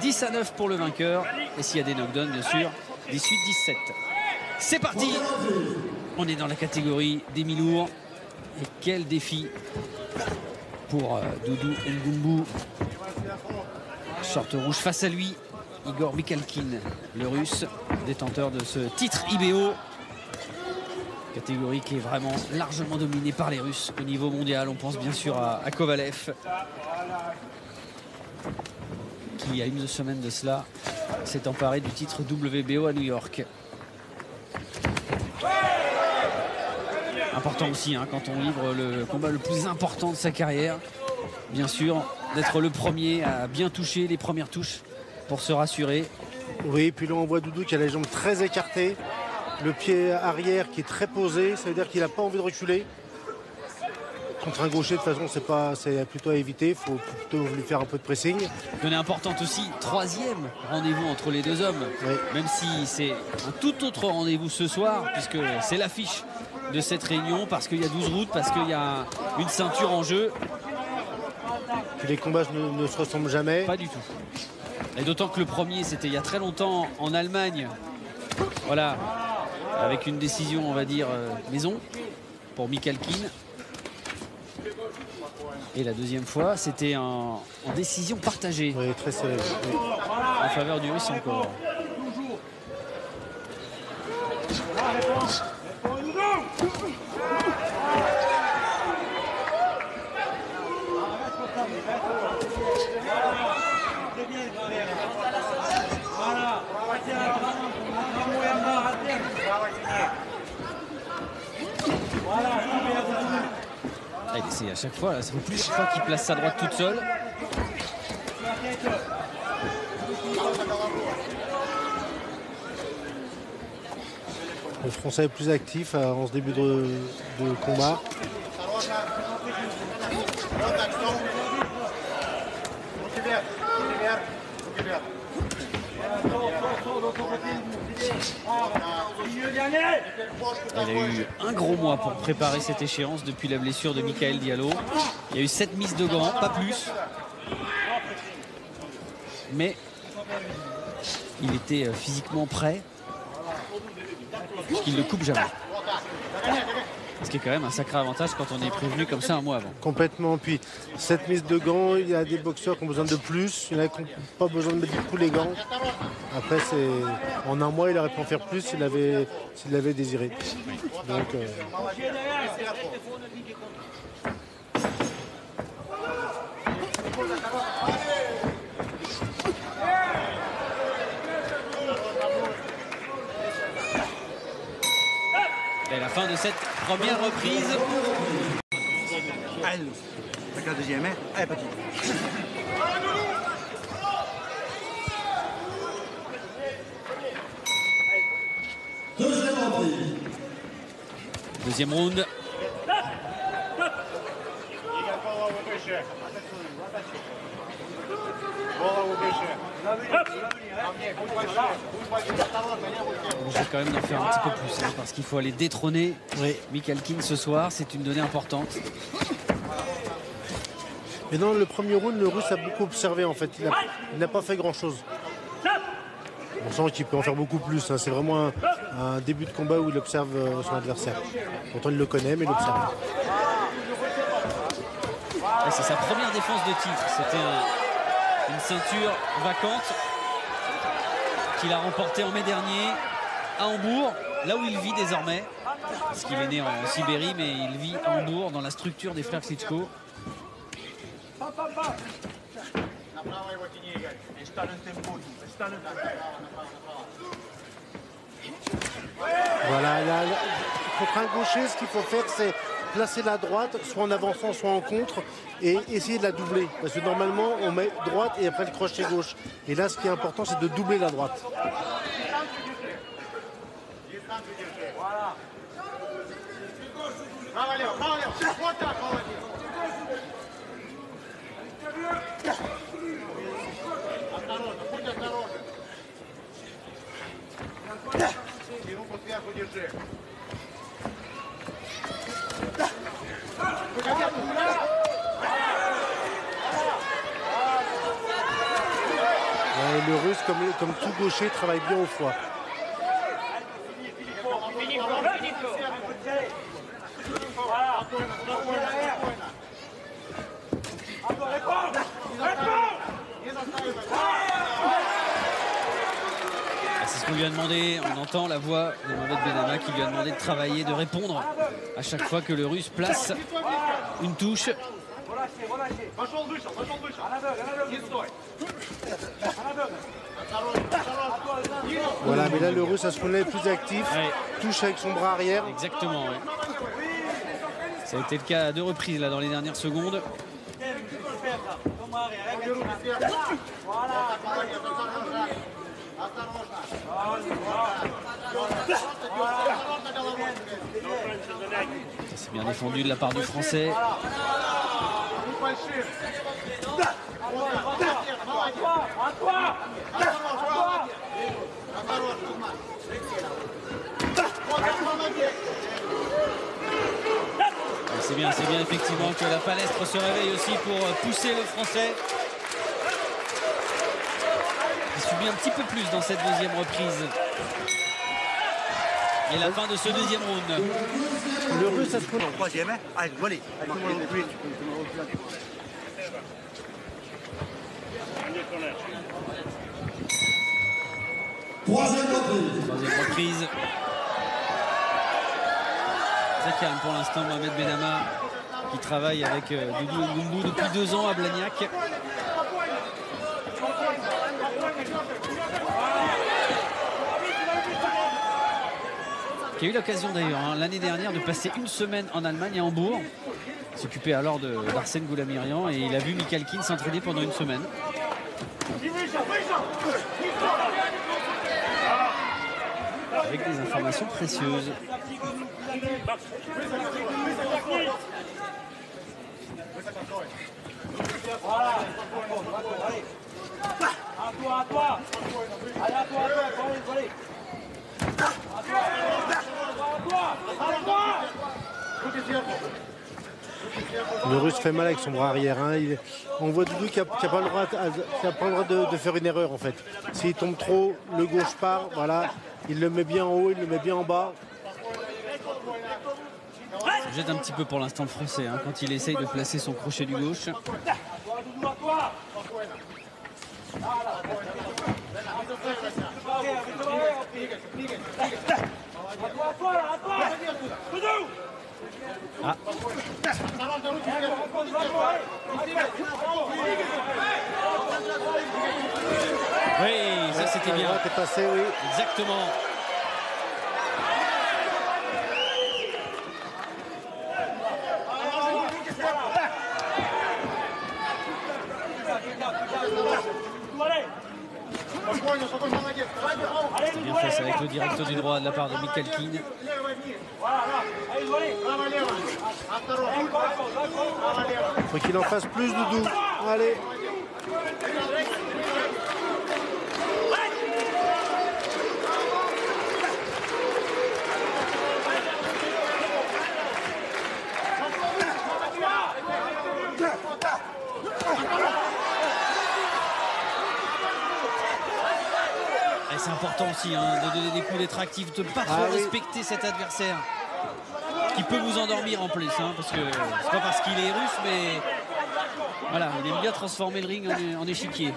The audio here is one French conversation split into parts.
10-9 pour le vainqueur. Et s'il y a des knockdowns, bien sûr, 18-17. C'est parti. On est dans la catégorie des mi-lourds. Et quel défi pour Doudou Ngumbu. Short rouge face à lui, Igor Mikhalkin, le russe, détenteur de ce titre IBO. Catégorie qui est vraiment largement dominée par les Russes au niveau mondial. On pense bien sûr à Kovalev, qui il y a une semaine de cela s'est emparé du titre WBO à New York. Important aussi hein, quand on livre le combat le plus important de sa carrière, bien sûr, d'être le premier à bien toucher les premières touches pour se rassurer. Oui, puis là on voit Doudou qui a les jambes très écartées, le pied arrière qui est très posé, ça veut dire qu'il n'a pas envie de reculer. Contre un gaucher, de toute façon, c'est plutôt à éviter, il faut plutôt lui faire un peu de pressing. Donnée importante aussi, 3e rendez-vous entre les deux hommes, oui. Même si c'est un tout autre rendez-vous ce soir, puisque c'est l'affiche de cette réunion, parce qu'il y a 12 routes, parce qu'il y a une ceinture en jeu. Puis les combats ne se ressemblent jamais. Pas du tout. Et d'autant que le premier, c'était il y a très longtemps en Allemagne. Voilà, avec une décision, on va dire, maison pour Mikhalkin. Et la deuxième fois, c'était en décision partagée. Oui, très serré. Oui. En faveur du Russe encore. Ah, il essaie à chaque fois, là, ça fait plusieurs fois qu'il place sa droite toute seule. Le Français est plus actif en ce début de combat. Il a eu un gros mois pour préparer cette échéance depuis la blessure de Michael Diallo. Il y a eu 7 mises de gants, pas plus. Mais il était physiquement prêt, puisqu'il ne coupe jamais. Ce qui est quand même un sacré avantage quand on est prévenu comme ça un mois avant. Complètement. Puis cette mise de gants, il y a des boxeurs qui ont besoin de plus. Il y en a qui n'ont pas besoin de mettre du coup les gants. Après, en un mois, il aurait pu en faire plus s'il l'avait désiré. Donc, Et la fin de cette première reprise. Allez, la deuxième, hein? Allez, parti. Deuxième round. On va quand même en faire un petit peu plus hein, parce qu'il faut aller détrôner Mikhalkin ce soir, c'est une donnée importante. Mais dans le premier round, le Russe a beaucoup observé en fait. Il n'a pas fait grand chose. On sent qu'il peut en faire beaucoup plus. Hein. C'est vraiment un début de combat où il observe son adversaire. Pourtant il le connaît, mais il l'observe. C'est sa première défense de titre. C'était une ceinture vacante qu'il a remportée en mai dernier à Hambourg, là où il vit désormais. Parce qu'il est né en Sibérie, mais il vit à Hambourg, dans la structure des frères Klitschko. Voilà, contre un gaucher, ce qu'il faut faire, c'est placer la droite, soit en avançant, soit en contre, et essayer de la doubler. Parce que normalement, on met droite et après le crochet gauche. Et là, ce qui est important, c'est de doubler la droite. Ouais, le Russe, comme tout gaucher, travaille bien au foie. C'est ce qu'on lui a demandé. On entend la voix de Mohamed Benama qui lui a demandé de travailler, de répondre à chaque fois que le Russe place une touche. Voilà, mais là le Russe à ce moment-là est plus actif, ouais. Touche avec son bras arrière. Exactement, ouais. Ça a été le cas à 2 reprises là dans les dernières secondes. C'est bien défendu de la part du Français. C'est bien effectivement que la palestre se réveille aussi pour pousser le Français. Il subit un petit peu plus dans cette deuxième reprise. Et la fin de ce deuxième round. Le Russe à ce moment-là. Troisième, allez, volez. Troisième reprise. Très calme pour l'instant Mohamed Benama qui travaille avec Doudou Ngumbu depuis 2 ans à Blagnac. Qui a eu l'occasion d'ailleurs l'année dernière de passer 1 semaine en Allemagne à Hambourg. Il s'occupait alors d'Arsène Goulamirian et il a vu Michael Keane s'entraîner pendant 1 semaine. Avec des informations précieuses. Le Russe fait mal avec son bras arrière. On voit Doudou qui n'a pas le droit, de faire une erreur en fait. S'il tombe trop, le gauche part, voilà. Il le met bien en haut, il le met bien en bas. Ça jette un petit peu pour l'instant le Français quand il essaye de placer son crochet du gauche. Ah. Oui, ça c'était bien. T'es passé, oui. Exactement. C'était bien fait avec le direct du droit de la part de Michael Keane. Faut qu'il en fasse plus, Doudou. Allez. C'est important aussi de donner des coups d'être actif, de ne pas trop respecter cet adversaire qui peut vous endormir en plus, parce que c'est pas parce qu'il est russe, mais voilà, il aime bien transformer le ring en échiquier.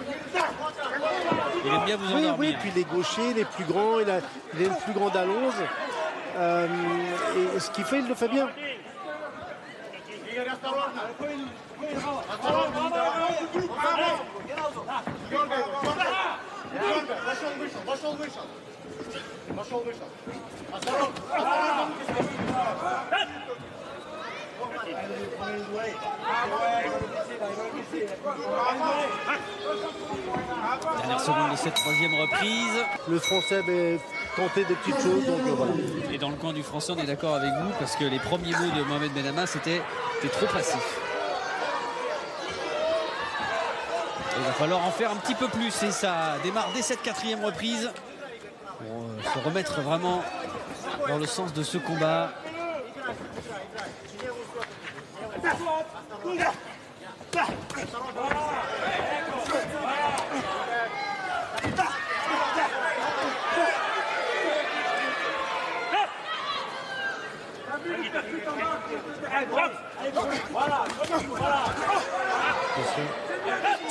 Il aime bien vous endormir. Oui, puis les gauchers, les plus grands, il a une plus grande allonge. Et ce qu'il fait, il le fait bien. Dernière seconde de cette 3e reprise. Le Français avait tenté des petites choses, donc voilà. Et dans le camp du Français, on est d'accord avec vous, parce que les premiers mots de Mohamed Benama, c'était trop passif. Et il va falloir en faire un petit peu plus, et ça démarre dès cette 4e reprise pour se remettre vraiment dans le sens de ce combat.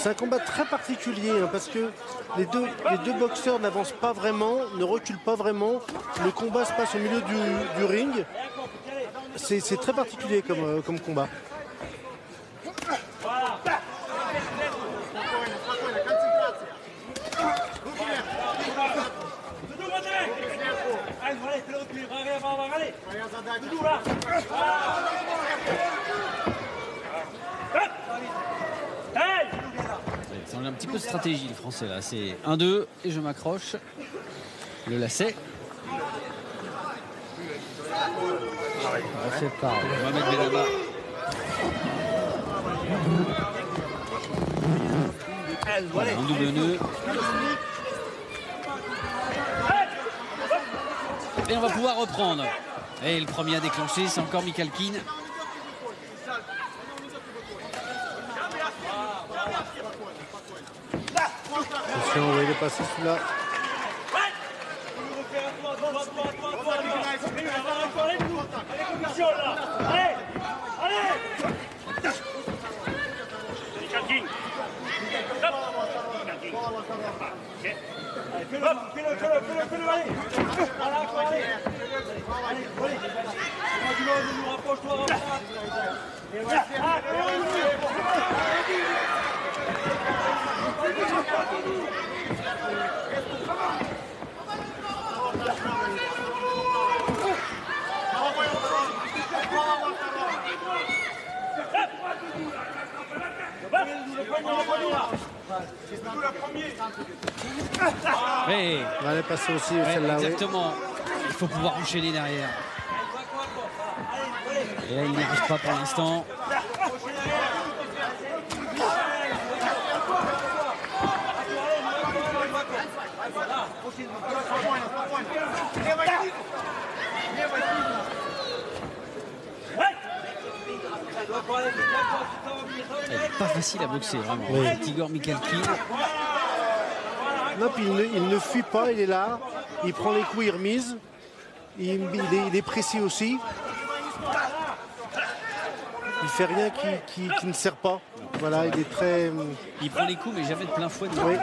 C'est un combat très particulier hein, parce que les deux boxeurs n'avancent pas vraiment, ne reculent pas vraiment. Le combat se passe au milieu du ring. C'est très particulier comme combat. Ça a un petit peu de stratégie les Français là. C'est 1-2 et je m'accroche. Le lacet. C'est pareil. Mohamed Benaba. Voilà, un double nœud. Et on va pouvoir reprendre. Et le premier à déclencher, c'est encore Mikhalkin. Attention, il est passé celui-là. Oui. Elle est passée aussi Ouais, celle-là. exactement. Il faut pouvoir enchaîner derrière. Et là, il n'y arrive pas pour l'instant. Pas facile à boxer, vraiment. Oui. Igor Mikhalkin. Non, puis il ne fuit pas, il est là. Il prend les coups, il remise. Il est précis aussi. Il fait rien qui ne sert pas. Voilà, il est très... Il prend les coups, mais jamais de plein fouet. Oui.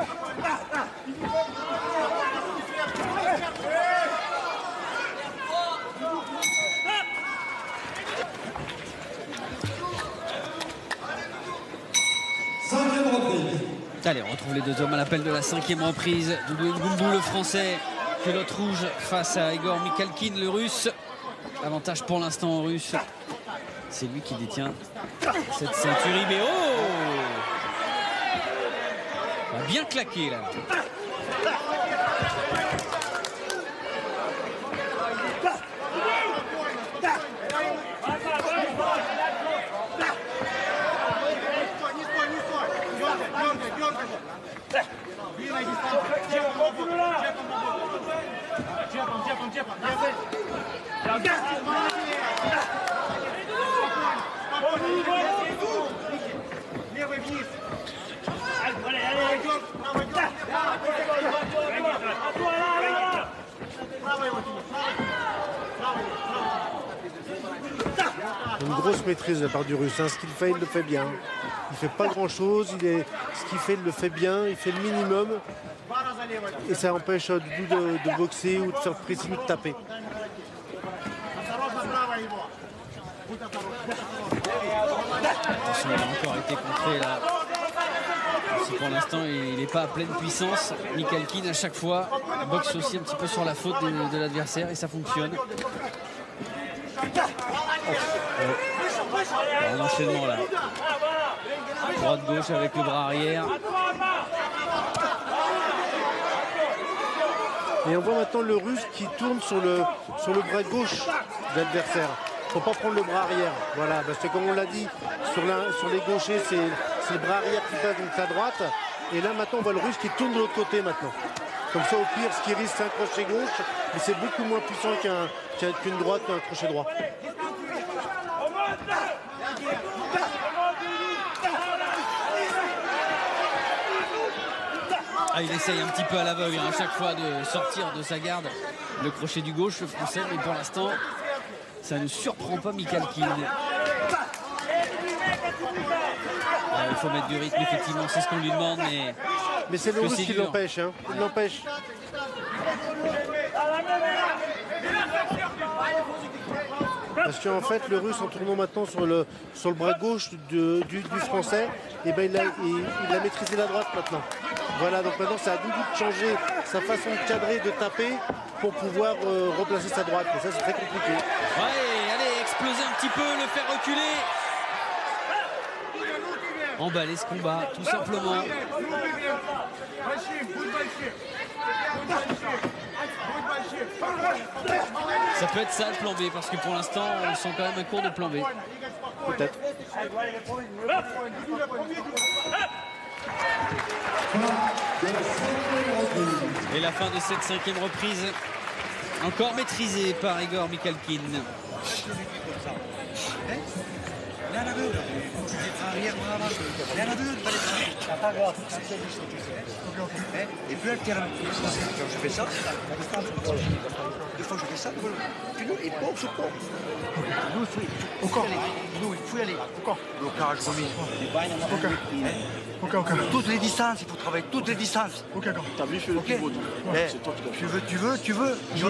Allez, on retrouve les deux hommes à l'appel de la 5e reprise. Doudou Ngumbu, le français, culotte rouge face à Igor Mikhalkin, le russe. Avantage pour l'instant aux Russes. C'est lui qui détient cette ceinture IBO. Il a bien claqué là. Une grosse maîtrise de la part du russe. Hein. Ce qu'il fait, il le fait bien. Il fait pas grand chose. Ce qu'il fait, il le fait bien. Il fait le minimum. Et ça empêche de boxer ou de faire pressing ou de taper. Attention, il a encore été contré là. Si pour l'instant il n'est pas à pleine puissance, Mikhalkin à chaque fois boxe aussi un petit peu sur la faute de l'adversaire et ça fonctionne. Un enchaînement là. Droite-gauche avec le bras arrière. Et on voit maintenant le russe qui tourne sur le bras gauche de l'adversaire. Il ne faut pas prendre le bras arrière. Voilà, parce que comme on l'a dit, sur les gauchers, c'est le bras arrière qui passe donc sa droite. Et là maintenant on voit le russe qui tourne de l'autre côté maintenant. Comme ça au pire ce qui risque c'est un crochet gauche, mais c'est beaucoup moins puissant qu'une droite ou un crochet droit. Ah, il essaye un petit peu à l'aveugle à chaque fois de sortir de sa garde le crochet du gauche, le français, mais pour l'instant ça ne surprend pas Mikhalkin. Il faut mettre du rythme, effectivement, c'est ce qu'on lui demande. Mais c'est le que Russe c'est qui dur. l'empêche. Hein. Il l'empêche. Parce qu'en fait, le Russe, en tournant maintenant sur le bras gauche du Français, eh ben, il a maîtrisé la droite maintenant. Voilà, donc maintenant, c'est à Doudou de changer sa façon de cadrer, de taper, pour pouvoir replacer sa droite. Et ça, c'est très compliqué. Ouais, allez, exploser un petit peu, le faire reculer. Emballer ce combat, tout simplement. Ça peut être ça le plan B, parce que pour l'instant, on sent quand même un cours de plan B. Peut-être. Et la fin de cette 5e reprise, encore maîtrisée par Igor Mikhalkin. Et plus alterne. Quand je fais ça, des fois je fais ça, et bon, je cours. Encore. Il faut y aller. Encore. Blocage, remis. Ok. Toutes les distances, il faut travailler toutes les distances. Ok, d'accord. T'as vu, je fais le pivot. C'est toi qui dois faire. Tu veux. Il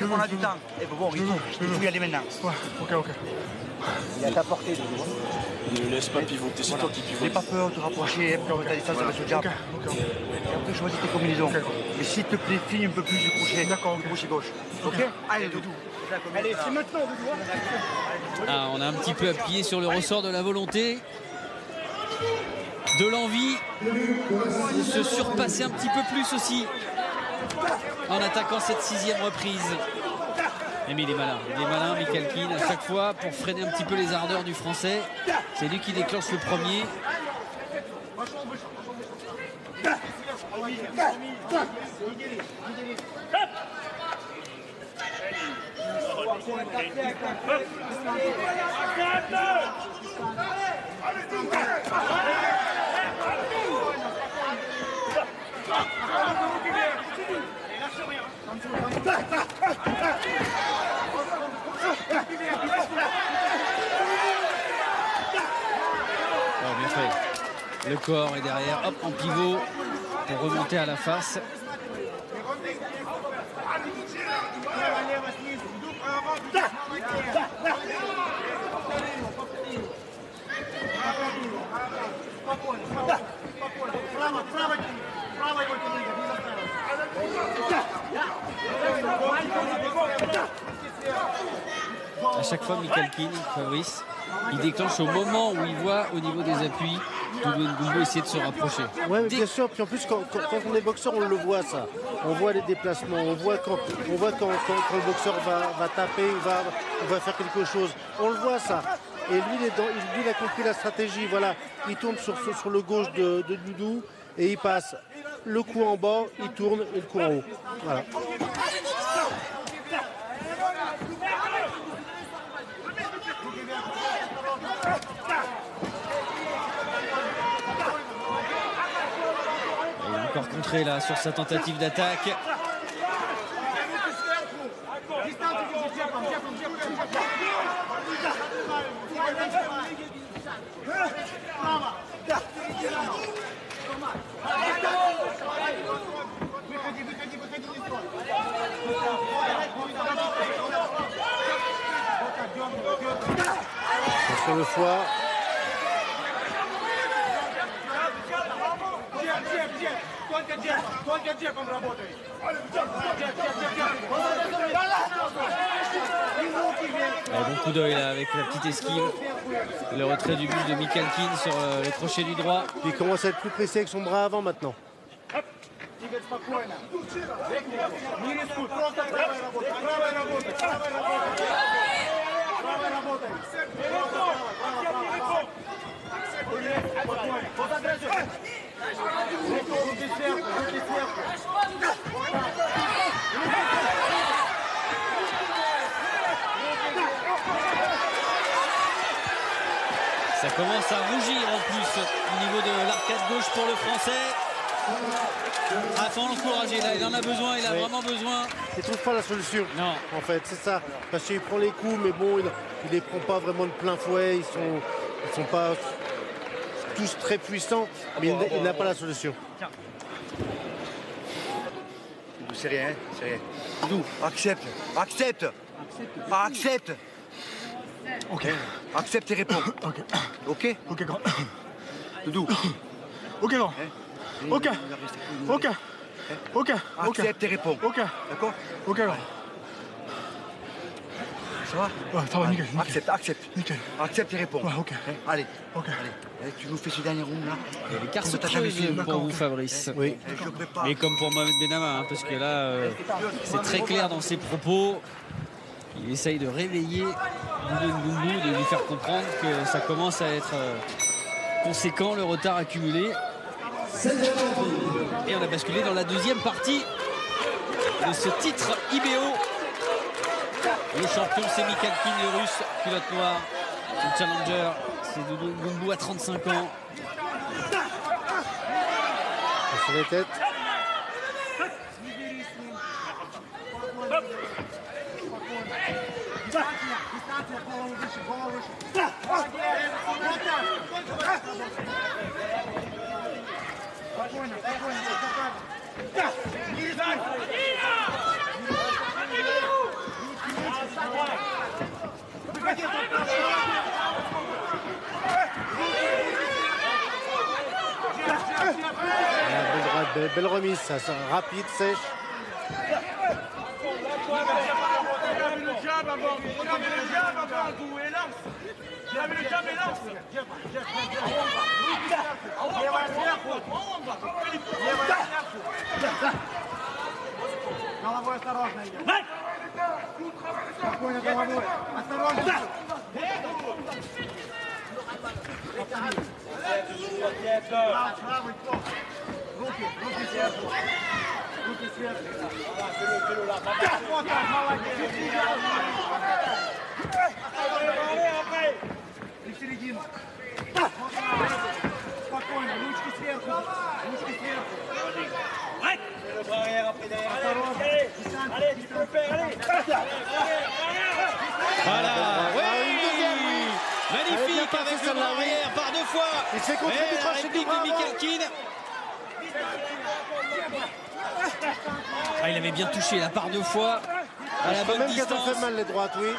en a du temps. Et bon, il faut y aller maintenant. Ouais, ok. Il est à ta portée, Ne laisse pas pivoter, c'est toi qui pivote. N'aie pas peur de te rapprocher, ta distance avec ce jab. Et après, choisis tes combinaisons. Et s'il te plaît, finis un peu plus du crochet. D'accord, du crochet gauche. Ok. Allez, Doudou. Allez, c'est maintenant, Doudou. Ah, on a un petit peu appuyé sur le ressort de la volonté, de l'envie de se surpasser un petit peu plus aussi en attaquant cette 6e reprise. Mais il est malin, Mikhalkin, à chaque fois pour freiner un petit peu les ardeurs du Français. C'est lui qui déclenche le premier. Oh, bien fait. Le corps est derrière, hop, en pivot pour remonter à la face. À chaque fois, Mikhalkin, Fabrice, il déclenche au moment où il voit au niveau des appuis Doudou Ngumbu essayer de se rapprocher. Oui, bien sûr. Puis en plus, quand on est boxeur, on le voit ça. On voit les déplacements. On voit quand le boxeur va taper, il va faire quelque chose. On le voit ça. Et lui, il a compris la stratégie. Voilà, il tourne sur le gauche de Doudou et il passe le coup en bas, il tourne et le coup en haut. Voilà. Il est encore contré là sur sa tentative d'attaque. Sur le foie. Bon coup d'œil là avec la petite esquive. Le retrait du but de Mikhalkin sur le crochet du droit. Puis il commence à être plus précis avec son bras avant maintenant. Ça commence à rougir en plus au niveau de l'arcade gauche pour le Français. Ah, faut l'encourager là, il en a besoin, il a vraiment besoin. Il trouve pas la solution. Non. En fait, c'est ça. Parce qu'il prend les coups, mais bon, il les prend pas vraiment de plein fouet. Ils sont pas tous très puissants, mais il n'a pas la solution. C'est rien, c'est rien. Doudou, accepte, accepte, accepte. Ok. Accepte et réponds. Ok. Ok? Ok, grand. Doudou. Ok, grand. Ok. Ok. Ok. Ok. Accepte et réponds. Ok. D'accord? Ok, grand. Ça va? Ouais, ça va, nickel. Nickel. Accepte, accepte. Nickel. Accepte et réponds. Ouais, ok. Allez, Ok. allez. Tu nous fais ce dernier round là. Les cartes se Comme t'as jamais creusent fait. pour vous, Fabrice. Oui. Je prépare. Et comme pour Mohamed Benama, hein, parce que là, c'est très clair dans ses propos. Il essaye de réveiller Doudou Ngunbu, de lui faire comprendre que ça commence à être conséquent, le retard accumulé. Et on a basculé dans la deuxième partie de ce titre IBO. Le champion, c'est Mikhalkin, le russe, culotte noire. Le challenger, c'est Doudou Ngunbu à 35 ans. Sur les têtes. Belle remise, ça rapide, sèche. Voilà, oui, magnifique avec le bras arrière par deux fois. Il se fait contrer Et du la crochet du réplique bras de Mikhalkin. Ah, il avait bien touché la par deux fois à la bonne Même qu'elles ont distance. fait mal les droites, oui.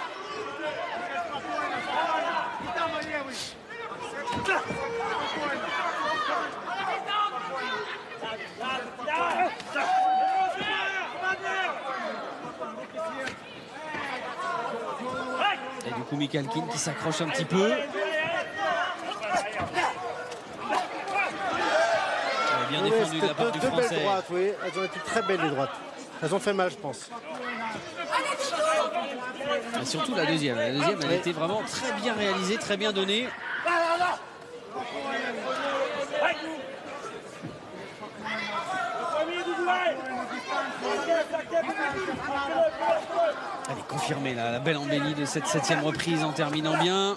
Et du coup Mikhalkin qui s'accroche un petit peu. Bien défendu de la part du deux Français. belles droites, oui. Elles ont été très belles les droites. Elles ont fait mal, je pense. Et surtout la deuxième. La deuxième, elle était vraiment très bien réalisée, très bien donnée. Elle est confirmée, là, la belle embellie de cette 7e reprise en terminant bien.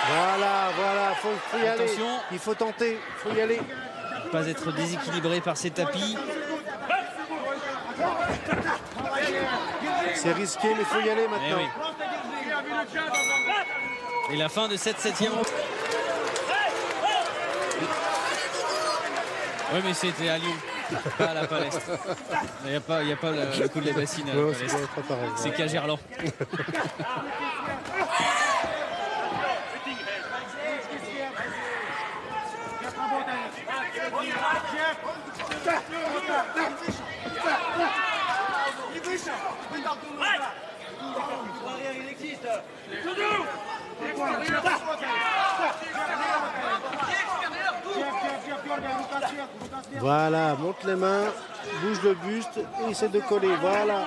Voilà, faut y aller. Attention. Il faut tenter, faut y aller. Ne pas être déséquilibré par ces tapis. C'est risqué, mais il faut y aller maintenant. Et la fin de cette 7e reprise. Oui, mais c'était à Lyon, pas à la Palestre. Il n'y a pas le coup de la bassine à la Palestre. C'est qu'à Gerland. Voilà, monte les mains, bouge le buste et essaie de coller. Voilà.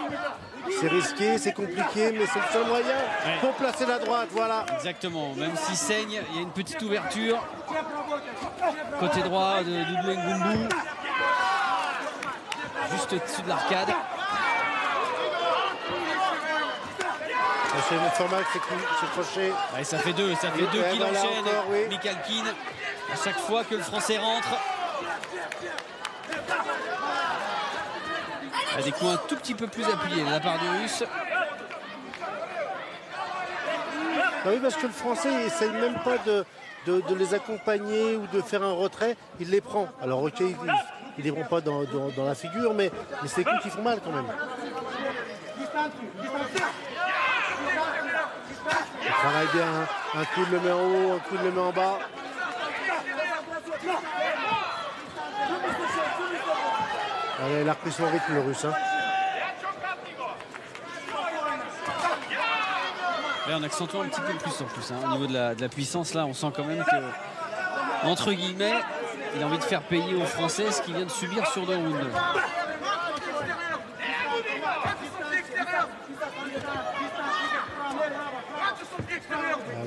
C'est risqué, c'est compliqué, mais c'est le seul moyen pour placer la droite. Voilà. Exactement. Même s'il saigne, il y a une petite ouverture. Côté droit de Doudou Ngunbu. Juste au-dessus de l'arcade. C'est le format, c'est crochet. Ouais, ça fait deux qu'il voilà, enchaîne. encore, oui. Mikhalkin, à chaque fois que le Français rentre. À des coups un tout petit peu plus appuyés de la part du Russe. Ah oui, parce que le Français essaye même pas de les accompagner ou de faire un retrait, il les prend. Alors ok, il les prend pas dans la figure, mais c'est les coups qui font mal quand même. Il travaille bien, hein. Un coup de le met en haut, un coup de le met en bas. Allez, il a repris son rythme le Russe. Hein. Là, on accentue un petit peu plus en plus. Hein. Au niveau de la puissance, là, on sent quand même que, entre guillemets, il a envie de faire payer aux Français ce qu'il vient de subir sur 2 rounds.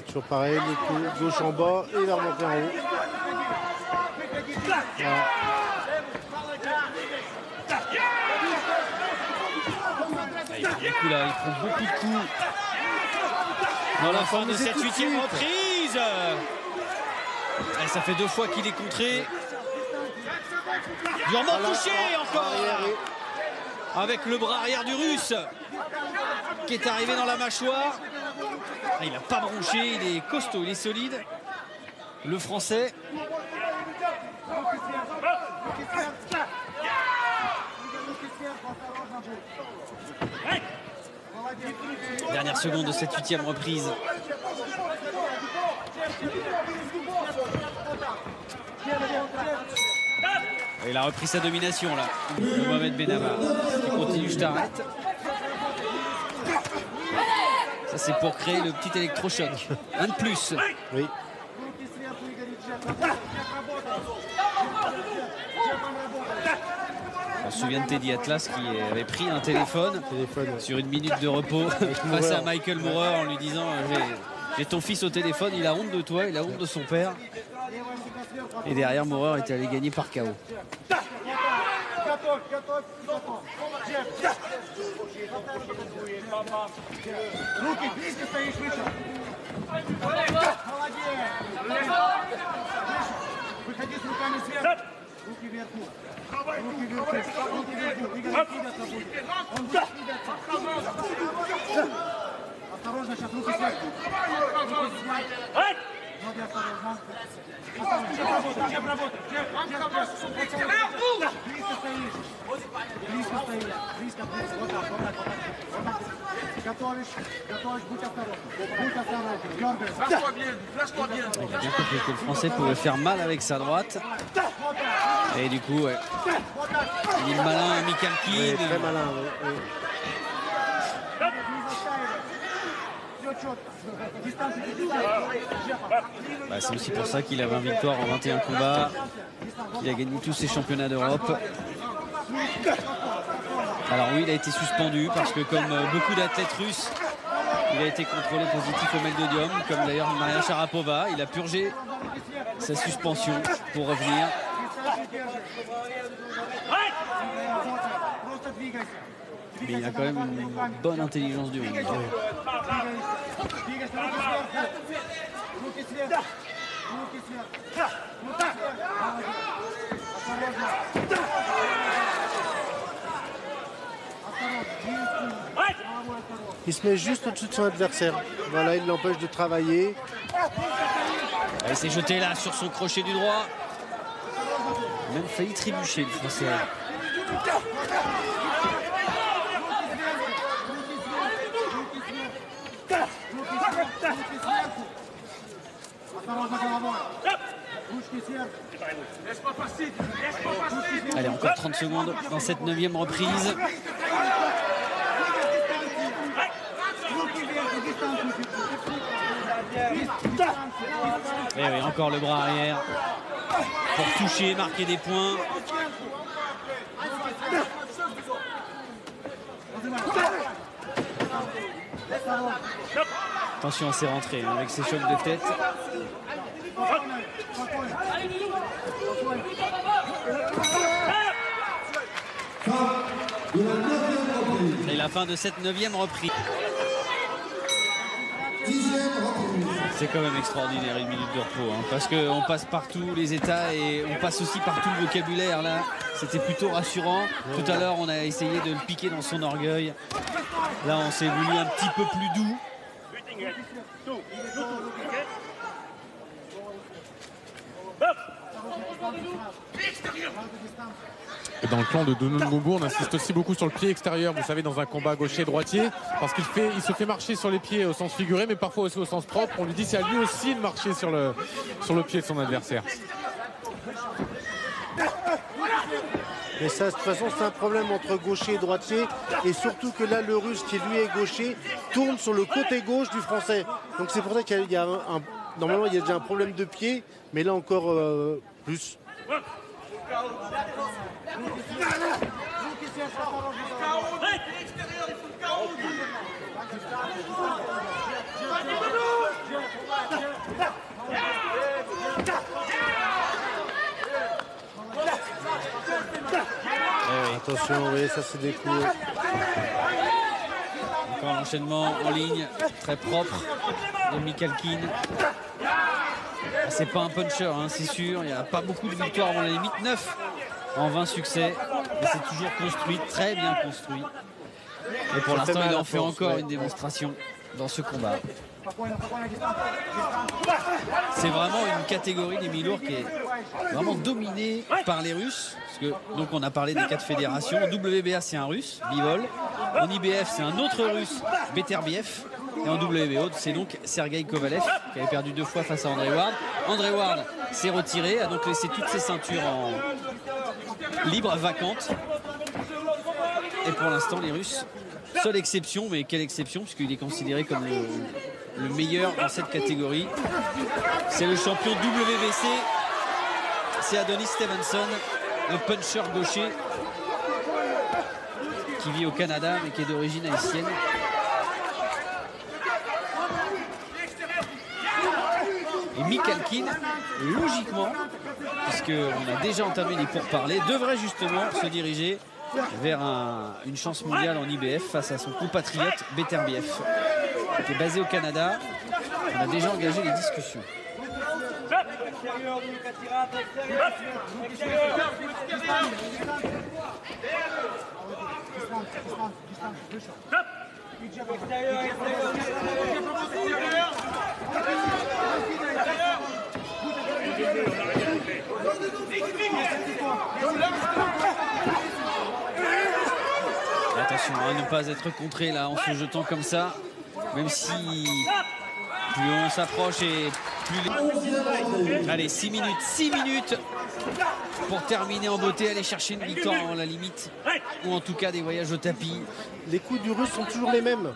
Toujours pareil, le coup gauche en bas et il va remonter en haut. Voilà. Il prend beaucoup de coups dans la fin de cette 8e reprise. Et ça fait 2 fois qu'il est contré. Durement touché encore avec le bras arrière du Russe qui est arrivé dans la mâchoire. Il n'a pas bronché, il est costaud, il est solide. Le Français. Dernière seconde de cette 8e reprise. Il a repris sa domination là. Le Mohamed Benamar qui continue, je t'arrête. Ça c'est pour créer le petit électrochoc. Un de plus. Oui. On se souvient de Teddy Atlas qui avait pris un téléphone sur une minute de repos face à Michael Moorer en lui disant j'ai ton fils au téléphone, il a honte de toi, il a honte de son père. Et derrière, Moorer était allé gagner par KO. Руки вверху. Руки вверху. Руки вверху. Двигай вперед. Он двигается. Осторожно, сейчас руки сверху. Руки сверху. Ноги осторожно. Джеб работает. Близко стоишь. Близко стоишь. Близко. Вот так. Готовишь, будь осторожен. Будь осторожен. Дергаешь. Il a bien compris que le Français pouvait faire mal avec sa droite. Et du coup, ouais. Il est malin, Mikalkin. Oui, très malin. Oui. Bah, c'est aussi pour ça qu'il a 20 victoires en 21 combats. Il a gagné tous ses championnats d'Europe. Alors oui, il a été suspendu parce que comme beaucoup d'athlètes russes, il a été contrôlé positif au meldonium, comme d'ailleurs Maria Sharapova. Il a purgé sa suspension pour revenir. Mais il a quand même une bonne intelligence du ring. Il se met juste au-dessus de son adversaire. Voilà, il l'empêche de travailler. Il s'est jeté là sur son crochet du droit. Il a même failli trébucher le Français. Allez, encore 30 secondes dans cette 9e reprise. Et oui, encore le bras arrière pour toucher, marquer des points. Attention à ses rentrées avec ses chocs de tête. Et la fin de cette 9e reprise. C'est quand même extraordinaire une minute de repos, hein, parce qu'on passe par tous les états et on passe aussi par tout le vocabulaire. Là, c'était plutôt rassurant. Tout à l'heure, on a essayé de le piquer dans son orgueil. Là, on s'est voulu un petit peu plus doux. Et dans le clan de Donon Ngoumbu, on insiste aussi beaucoup sur le pied extérieur, vous savez, dans un combat gaucher-droitier, parce qu'il se fait marcher sur les pieds au sens figuré, mais parfois aussi au sens propre. On lui dit c'est à lui aussi de marcher sur le pied de son adversaire. Mais ça, de toute façon, c'est un problème entre gaucher et droitier. Et surtout que là, le russe, qui lui est gaucher, tourne sur le côté gauche du français. Donc c'est pour ça qu'il y a normalement, il y a déjà un problème de pied, mais là encore plus. Attention, oui, ça c'est des coups. Encore l'enchaînement en ligne, très propre de Mikhalkin. C'est pas un puncher, hein, c'est sûr. Il n'y a pas beaucoup de victoires avant la limite. 9 en 20 succès. Et c'est toujours construit, très bien construit. Et pour l'instant, il en fait encore une démonstration dans ce combat. C'est vraiment une catégorie des mi-lourds qui est vraiment dominée par les Russes. Parce que, donc on a parlé des 4 fédérations. En WBA, c'est un Russe, Bivol. En IBF, c'est un autre Russe, Beterbiev. Et en WBO, c'est donc Sergei Kovalev qui avait perdu 2 fois face à André Ward. André Ward s'est retiré, a donc laissé toutes ses ceintures en libre, vacantes. Et pour l'instant, les Russes, seule exception, mais quelle exception, puisqu'il est considéré comme le meilleur dans cette catégorie. C'est le champion WBC, c'est Adonis Stevenson, le puncher gaucher qui vit au Canada mais qui est d'origine haïtienne. Et Mikhalkin, logiquement, puisqu'on a déjà entamé les pourparlers, devrait justement se diriger vers une chance mondiale en IBF face à son compatriote Beterbiev, qui est basé au Canada. On a déjà engagé les discussions. Attention à ne pas être contré là en se jetant comme ça, même si plus on s'approche et plus... Allez, 6 minutes pour terminer en beauté, aller chercher une victoire à la limite, ou en tout cas des voyages au tapis. Les coups du russe sont toujours les mêmes.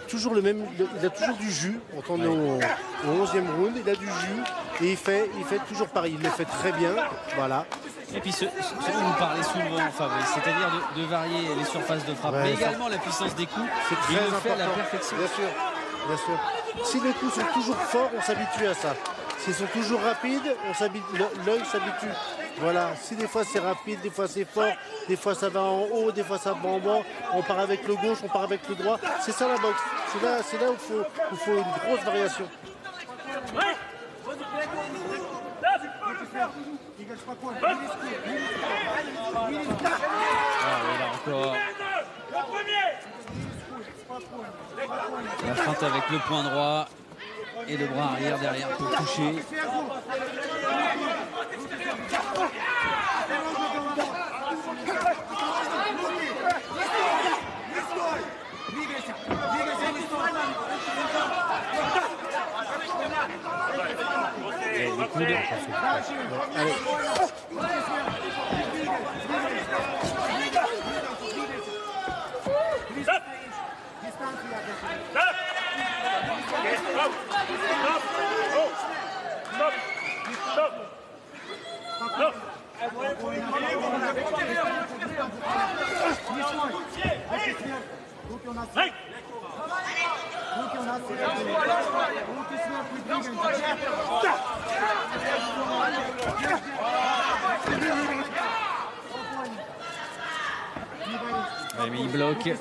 Toujours le même, il a toujours du jus. On est au 11e round, il a du jus et il fait toujours pareil. Il le fait très bien, voilà. Et puis ce dont vous parlez souvent, c'est-à-dire de varier les surfaces de frappe, mais également la puissance des coups. C'est très il le important. fait à la perfection. Bien sûr, bien sûr. Si les coups sont toujours forts, on s'habitue à ça. S'ils sont toujours rapides, l'œil s'habitue. Voilà. Si des fois c'est rapide, des fois c'est fort, des fois ça va en haut, des fois ça va en bas. On part avec le gauche, on part avec le droit. C'est ça la boxe. C'est là où il faut une grosse variation. Là encore. La feinte avec le poing droit et le bras arrière derrière pour toucher. Et les coudes. Allez. Ouais, mais il bloque. Il y a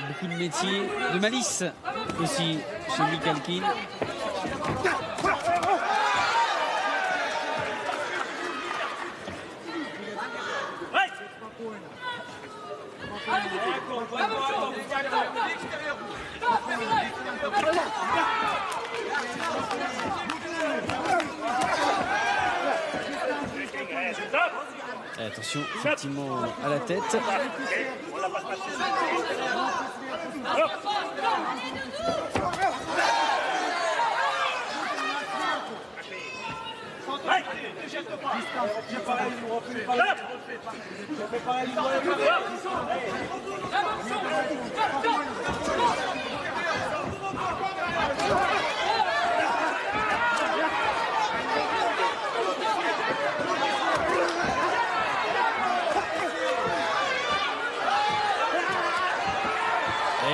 beaucoup de métier, de malice aussi chez Mikhalkin. Et attention, effectivement, à la tête.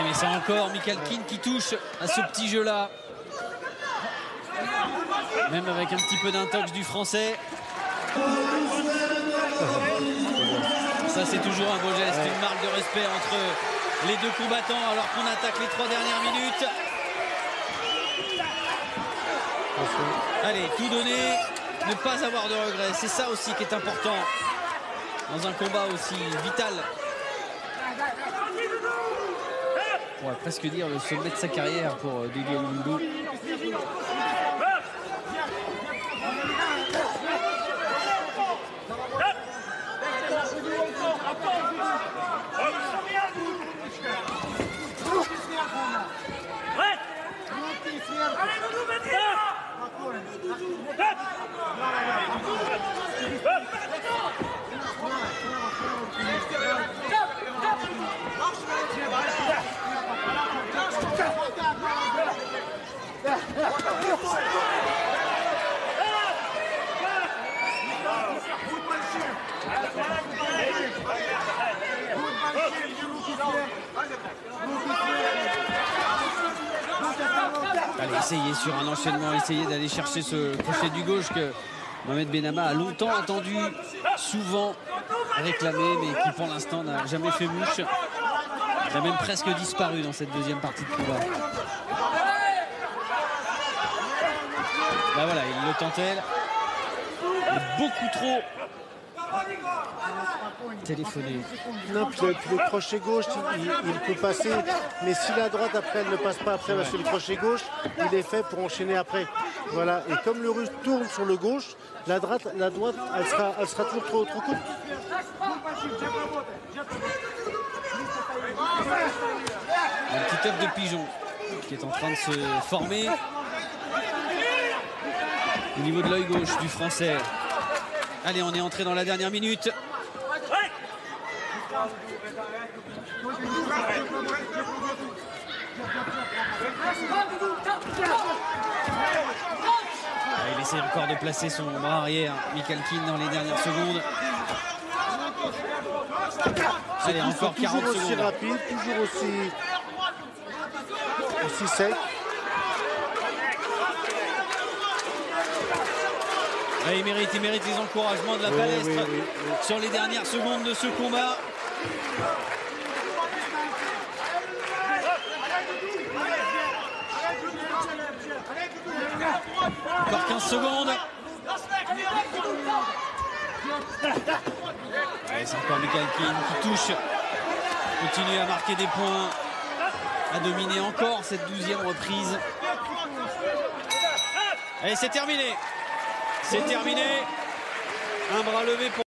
Mais c'est encore Michael Keane qui touche à ce petit jeu-là. Même avec un petit peu d'intox du français. Ça, c'est toujours un beau geste, une marque de respect entre les deux combattants alors qu'on attaque les 3 dernières minutes. Allez, tout donner, ne pas avoir de regrets. C'est ça aussi qui est important dans un combat aussi vital. On va presque dire le sommet de sa carrière pour Doudou Ndoumbe. Allez, essayer sur un enchaînement, essayer d'aller chercher ce crochet du gauche que Mohamed Benama a longtemps attendu, souvent réclamé, mais qui pour l'instant n'a jamais fait mouche. Il a même presque disparu dans cette deuxième partie de combat. Là voilà, il le tentait. Beaucoup trop téléphoné. Non, puis le crochet gauche, il peut passer, mais si la droite après elle ne passe pas après, parce que le crochet gauche, il est fait pour enchaîner après. Voilà, et comme le russe tourne sur le gauche, la droite elle sera toujours trop courte. Un petit œuf de pigeon qui est en train de se former au niveau de l'œil gauche du français. Allez, on est entré dans la dernière minute. Il essaie encore de placer son bras arrière, Michael Keane, dans les dernières secondes. Allez, encore 40 toujours secondes. Aussi rapide, toujours aussi sec. Il mérite les encouragements de la palestre sur les dernières secondes de ce combat. Encore 15 secondes. C'est encore Michael Keane qui touche. Continue à marquer des points. À dominer encore cette 12e reprise. Allez, c'est terminé. C'est terminé. Un bras levé pour